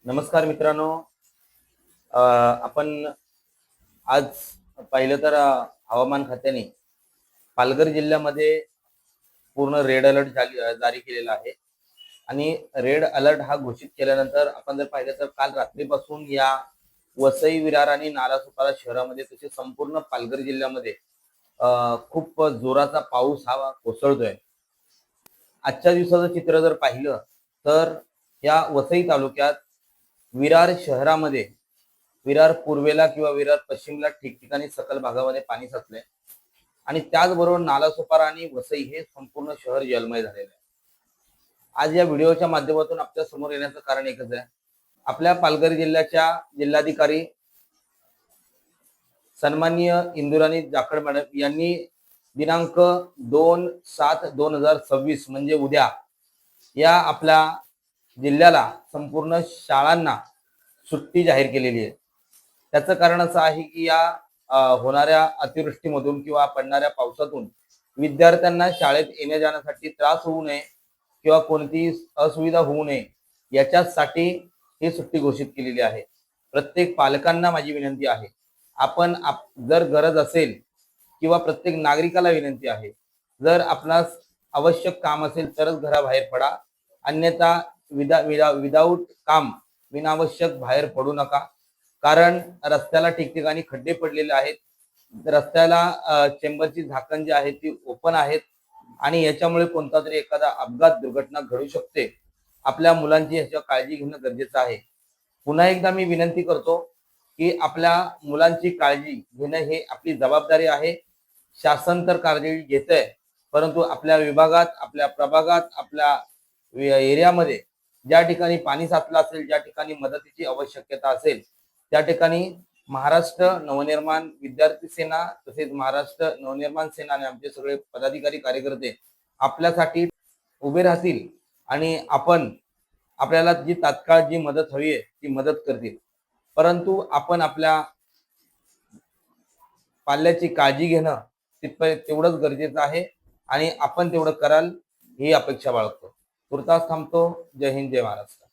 नमस्कार मित्रांनो. आपण आज पाहिलं तर हवामान खात्याने पालघर जिल्ह्यामध्ये पूर्ण रेड अलर्ट जारी केलेला आहे. आणि रेड अलर्ट हा घोषित केल्यानंतर आपण जर पाहिलं तर काल रात्रीपासून या वसई, विरार आणि नालासोपारा शहरामध्ये तसे संपूर्ण पालघर जिल्ह्यामध्ये खूप जोराचा पाऊस हा कोसळतोय. आजच्या दिवसाचं चित्र जर पाहिलं तर या वसई तालुक्यात विरार शहरामध्ये विरार पूर्वेला किंवा विरार पश्चिमला ठिकठिकाणी सकल भागामध्ये पाणी साचलंय. आणि त्याचबरोबर नालासोपारा आणि वसई हे संपूर्ण शहर जलमय झालेलं आहे. आज या व्हिडिओच्या माध्यमातून आपल्या समोर येण्याचं कारण एकच आहे. आपल्या पालघर जिल्ह्याच्या जिल्हाधिकारी सन्माननीय इंदुराणी जाखड मॅडम यांनी दिनांक 2/7/2026 म्हणजे उद्या या आपल्या जिल्ह्याला संपूर्ण शाळांना सुट्टी जाहीर केलेली आहे. त्याचं कारण असं आहे की या होणाऱ्या अतिवृष्टीमधून किंवा पडणाऱ्या पावसातून विद्यार्थ्यांना शाळेत येण्या जाण्यासाठी त्रास होऊ नये किंवा कोणतीही असुविधा होऊ नये याच्यासाठी ही सुट्टी घोषित केलेली आहे. प्रत्येक पालकांना माझी विनंती आहे, आपण जर गरज असेल किंवा प्रत्येक नागरिकाला विनंती आहे, जर आपणास आवश्यक काम असेल तरच घराबाहेर पडा, अन्यथा विदाऊट काम विनावश्यक बाहेर पडू नका. कारण रस्त्याला ठिकठिकाणी खड्डे पडलेले आहेत. रस्त्याला चेंबरची झाकण जी आहेत ती ओपन आहेत आणि याच्यामुळे कोणता तरी एखादा अपघात दुर्घटना घडू शकते. आपल्या मुलांची याची काळजी घेणं गरजेचं आहे. पुन्हा एकदा मी विनंती करतो की आपल्या मुलांची काळजी घेणं हे आपली जबाबदारी आहे. शासन तर काळजी घेतंय, परंतु आपल्या विभागात, आपल्या प्रभागात, आपल्या एरियामध्ये ज्या ठिकाणी पाणी साचलं असेल, ज्या ठिकाणी मदतीची आवश्यकता असेल, त्या ठिकाणी महाराष्ट्र नवनिर्माण विद्यार्थी सेना तसेच महाराष्ट्र नवनिर्माण सेना आणि आमचे सगळे पदाधिकारी कार्यकर्ते आपल्यासाठी उभे राहतील आणि आपल्याला जी तात्काळ जी मदत हवी आहे ती मदत करतील. परंतु आपण आपल्या पाल्याची काळजी घेणं तेवढंच गरजेचं आहे आणि आपण तेवढं कराल ही अपेक्षा बाळगतो. तुर्तास थांबतो. जय हिंद, जय महाराष्ट्र.